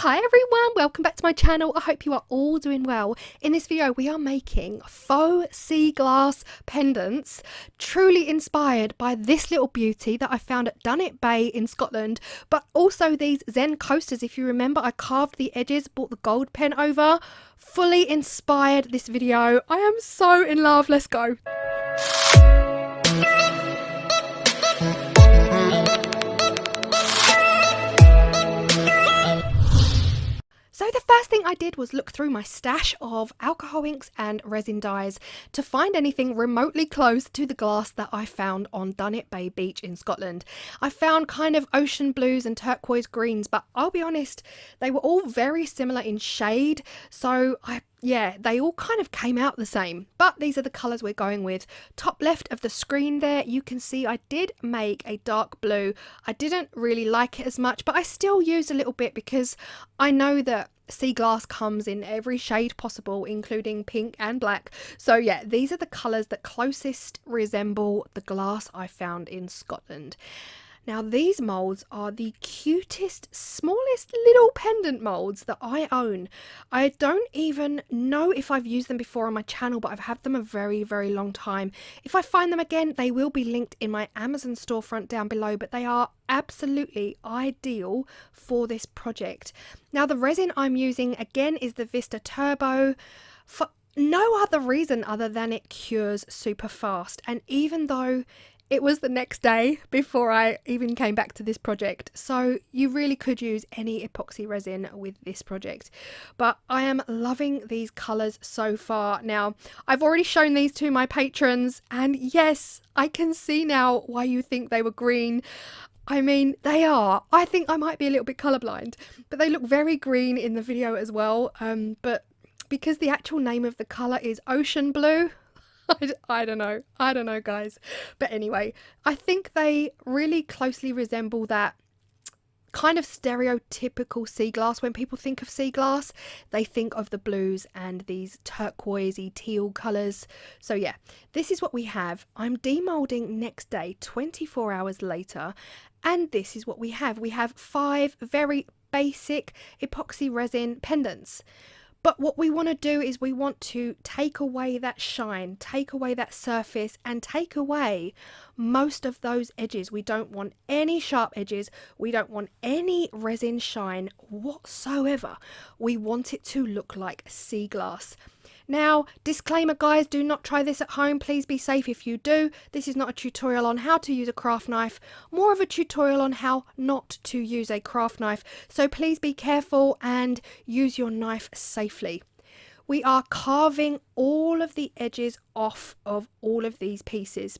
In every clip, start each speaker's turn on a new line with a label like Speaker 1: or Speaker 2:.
Speaker 1: Hi everyone, welcome back to my channel. I hope you are all doing well. In this video we are making faux sea glass pendants, truly inspired by this little beauty that I found at Dunnet Bay in Scotland, but also these Zen coasters. If you remember, I carved the edges, brought the gold pen over, fully inspired this video. I am so in love. Let's go. So the first thing I did was look through my stash of alcohol inks and resin dyes to find anything remotely close to the glass that I found on Dunnet Bay Beach in Scotland. I found kind of ocean blues and turquoise greens, but I'll be honest, they were all very similar in shade, so they all kind of came out the same. But these are the colours we're going with. Top left of the screen there, you can see I did make a dark blue. I didn't really like it as much, but I still used a little bit because I know that sea glass comes in every shade possible, including pink and black. So yeah, these are the colours that closest resemble the glass I found in Scotland. Now these moulds are the cutest, smallest little pendant moulds that I own. I don't even know if I've used them before on my channel, but I've had them a very, very long time. If I find them again, they will be linked in my Amazon storefront down below, but they are absolutely ideal for this project. Now the resin I'm using again is the Vista Turbo for no other reason other than it cures super fast. And even though it was the next day before I even came back to this project, so you really could use any epoxy resin with this project. But I am loving these colours so far. Now, I've already shown these to my patrons, and yes, I can see now why you think they were green. I mean, they are. I think I might be a little bit colourblind, but they look very green in the video as well. But because the actual name of the colour is ocean blue, I don't know guys, but anyway, I think they really closely resemble that kind of stereotypical sea glass. When people think of sea glass, they think of the blues and these turquoisey teal colours. So yeah, this is what we have. I'm demolding next day, 24 hours later, and this is what we have. We have 5 very basic epoxy resin pendants. But what we want to do is we want to take away that shine, take away that surface, and take away most of those edges. We don't want any sharp edges. We don't want any resin shine whatsoever. We want it to look like sea glass. Now, disclaimer guys, do not try this at home. Please be safe if you do. This is not a tutorial on how to use a craft knife, more of a tutorial on how not to use a craft knife. So please be careful and use your knife safely. We are carving all of the edges off of all of these pieces,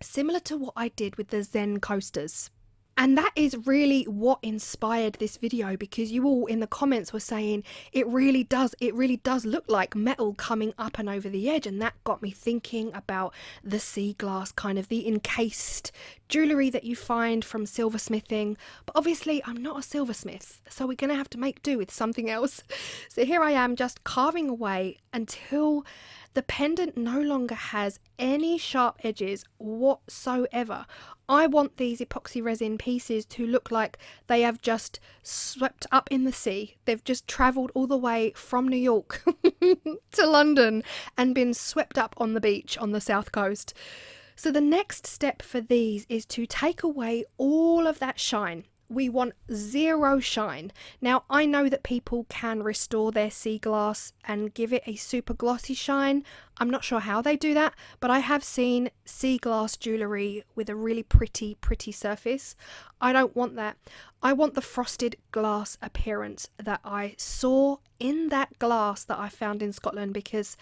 Speaker 1: similar to what I did with the Zen coasters. And that is really what inspired this video, because you all in the comments were saying it really does look like metal coming up and over the edge, and that got me thinking about the sea glass, kind of the encased jewellery that you find from silversmithing. But obviously I'm not a silversmith, so we're going to have to make do with something else. So here I am just carving away until the pendant no longer has any sharp edges whatsoever. I want these epoxy resin pieces to look like they have just swept up in the sea. They've just travelled all the way from New York to London and been swept up on the beach on the south coast. So the next step for these is to take away all of that shine. We want zero shine. Now, I know that people can restore their sea glass and give it a super glossy shine. I'm not sure how they do that, but I have seen sea glass jewellery with a really pretty surface. I don't want that. I want the frosted glass appearance that I saw in that glass that I found in Scotland, because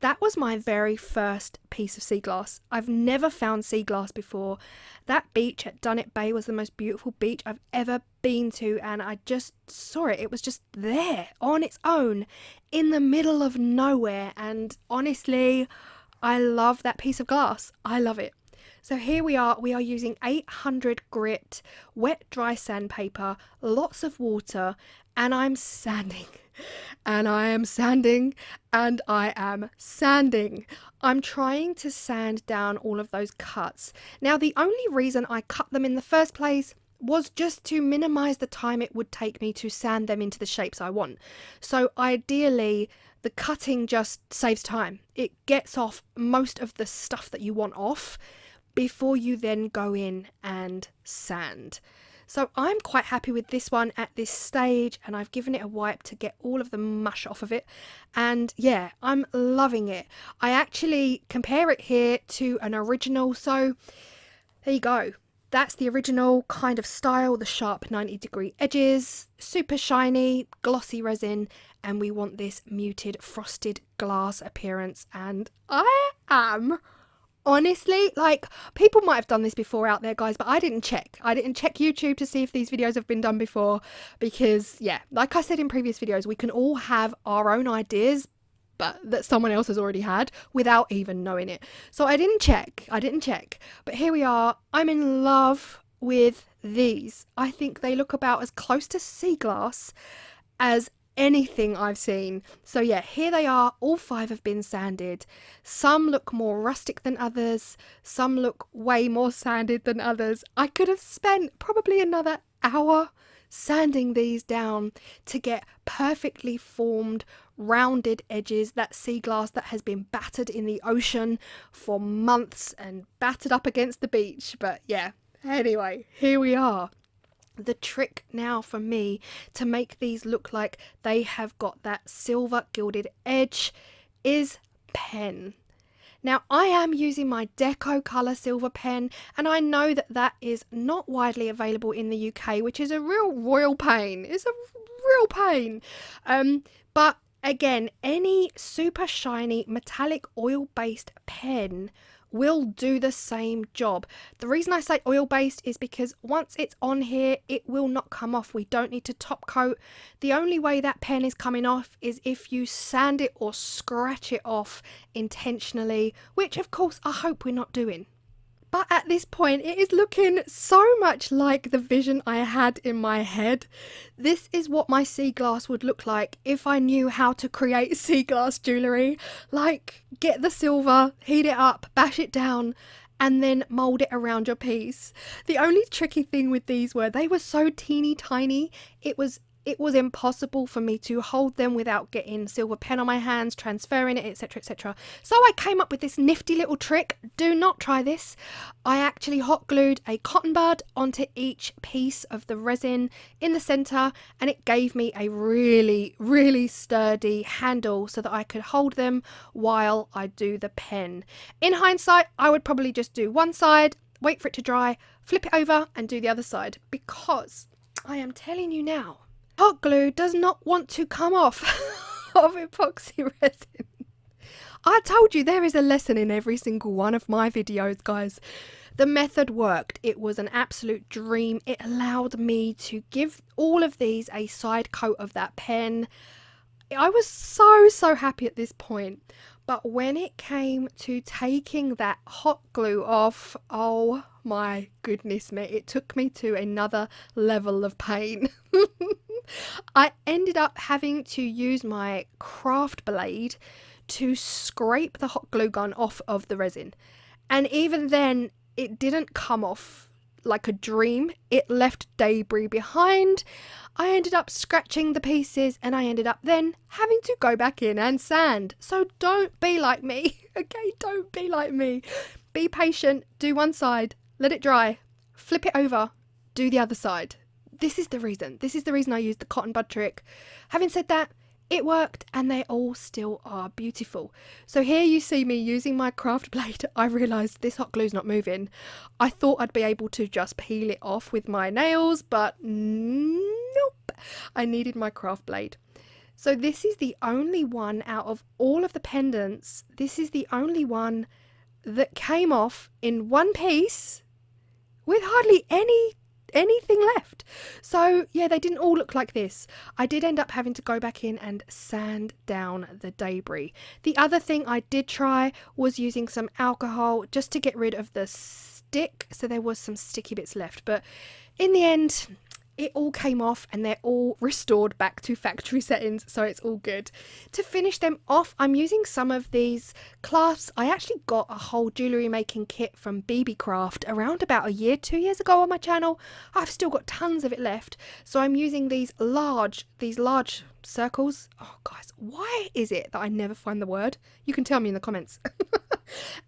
Speaker 1: that was my very first piece of sea glass. I've never found sea glass before. That beach at Dunnet Bay was the most beautiful beach I've ever been to, and I just saw it. It was just there on its own in the middle of nowhere, and honestly, I love that piece of glass. I love it. So here we are using 800 grit wet dry sandpaper, lots of water, and I'm sanding. And I am sanding, and I am sanding. I'm trying to sand down all of those cuts. Now, the only reason I cut them in the first place was just to minimize the time it would take me to sand them into the shapes I want. So ideally, the cutting just saves time. It gets off most of the stuff that you want off before you then go in and sand. So I'm quite happy with this one at this stage, and I've given it a wipe to get all of the mush off of it. And yeah, I'm loving it. I actually compare it here to an original. So there you go. That's the original kind of style, the sharp 90-degree edges, super shiny, glossy resin, and we want this muted frosted glass appearance. And I am honestly, like, people might have done this before out there, guys, but I didn't check YouTube to see if these videos have been done before, because yeah, like I said in previous videos, we can all have our own ideas but that someone else has already had without even knowing it. So I didn't check, but here we are. I'm in love with these. I think they look about as close to sea glass as anything I've seen. So yeah, here they are. All 5 have been sanded. Some look more rustic than others. Some look way more sanded than others. I could have spent probably another hour sanding these down to get perfectly formed, rounded edges, that sea glass that has been battered in the ocean for months and battered up against the beach. But yeah, anyway, here we are. The trick now for me to make these look like they have got that silver gilded edge is pen. Now, I am using my Deco Colour Silver pen, and I know that that is not widely available in the UK, which is a real royal pain. It's a real pain. But again, any super shiny metallic oil-based pen will do the same job. The reason I say oil-based is because once it's on here, it will not come off. We don't need to top coat. The only way that pen is coming off is if you sand it or scratch it off intentionally, which of course I hope we're not doing. But at this point, it is looking so much like the vision I had in my head. This is what my sea glass would look like if I knew how to create sea glass jewellery. Like, get the silver, heat it up, bash it down, and then mould it around your piece. The only tricky thing with these were they were so teeny tiny, it was impossible for me to hold them without getting silver pen on my hands, transferring it, etc, etc. So I came up with this nifty little trick. Do not try this. I actually hot glued a cotton bud onto each piece of the resin in the centre, and it gave me a really, really sturdy handle so that I could hold them while I do the pen. In hindsight, I would probably just do one side, wait for it to dry, flip it over and do the other side, because I am telling you now, hot glue does not want to come off of epoxy resin. I told you there is a lesson in every single one of my videos, guys. The method worked. It was an absolute dream. It allowed me to give all of these a side coat of that pen. I was so happy at this point. But when it came to taking that hot glue off, oh my goodness me, it took me to another level of pain. I ended up having to use my craft blade to scrape the hot glue gun off of the resin. And even then, it didn't come off like a dream. It left debris behind. I ended up scratching the pieces, and I ended up then having to go back in and sand. So don't be like me, okay? Don't be like me. Be patient, do one side, let it dry, flip it over, do the other side. This is the reason I used the cotton bud trick. Having said that, it worked, and they all still are beautiful. So here you see me using my craft blade. I realised this hot glue's not moving. I thought I'd be able to just peel it off with my nails, but nope. I needed my craft blade. So this is the only one out of all of the pendants. This is the only one that came off in one piece with hardly anything left. So yeah, they didn't all look like this. I did end up having to go back in and sand down the debris. The other thing I did try was using some alcohol just to get rid of the stick, so there was some sticky bits left, but in the end it all came off and they're all restored back to factory settings, so it's all good. To finish them off, I'm using some of these clasps. I actually got a whole jewellery making kit from BB Craft around about a year, 2 years ago on my channel. I've still got tons of it left, so I'm using these large circles. Oh guys, why is it that I never find the word? You can tell me in the comments.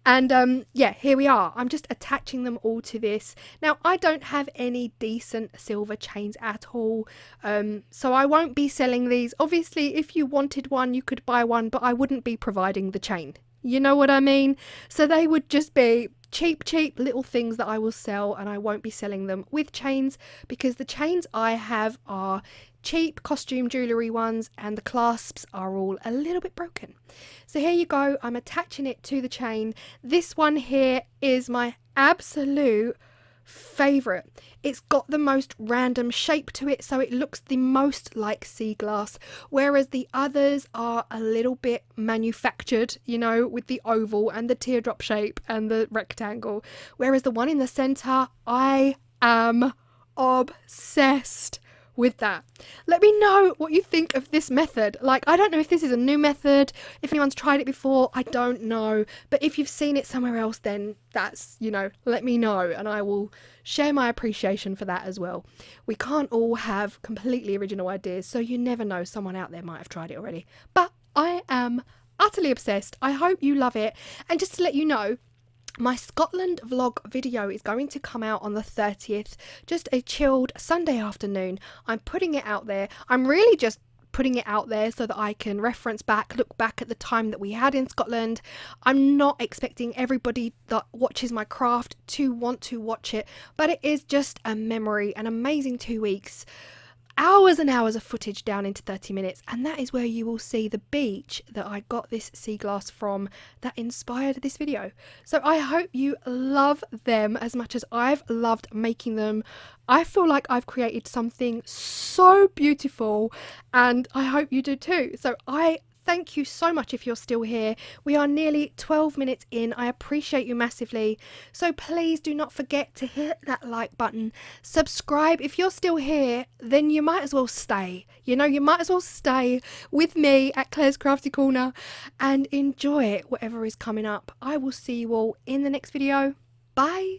Speaker 1: And yeah, here we are. I'm just attaching them all to this. Now, I don't have any decent silver chains at all, so I won't be selling these. Obviously, if you wanted one, you could buy one, but I wouldn't be providing the chain. You know what I mean? So they would just be cheap little things that I will sell, and I won't be selling them with chains, because the chains I have are cheap costume jewellery ones and the clasps are all a little bit broken. So here you go, I'm attaching it to the chain. This one here is my absolute favourite. It's got the most random shape to it, so it looks the most like sea glass, whereas the others are a little bit manufactured, you know, with the oval and the teardrop shape and the rectangle, whereas the one in the centre, I am obsessed with that. Let me know what you think of this method. Like, I don't know if this is a new method, if anyone's tried it before, I don't know, but if you've seen it somewhere else, then that's, you know, let me know and I will share my appreciation for that as well. We can't all have completely original ideas, so you never know, someone out there might have tried it already. But I am utterly obsessed. I hope you love it. And just to let you know, my Scotland vlog video is going to come out on the 30th, just a chilled Sunday afternoon. I'm putting it out there. I'm really just putting it out there so that I can reference back, look back at the time that we had in Scotland. I'm not expecting everybody that watches my craft to want to watch it, but it is just a memory, an amazing 2 weeks. Hours and hours of footage down into 30 minutes, and that is where you will see the beach that I got this sea glass from that inspired this video. So I hope you love them as much as I've loved making them. I feel like I've created something so beautiful, and I hope you do too. So I thank you so much if you're still here. We are nearly 12 minutes in. I appreciate you massively. So please do not forget to hit that like button. Subscribe. If you're still here, then you might as well stay. You know, you might as well stay with me at Claire's Crafty Corner and enjoy whatever is coming up. I will see you all in the next video. Bye.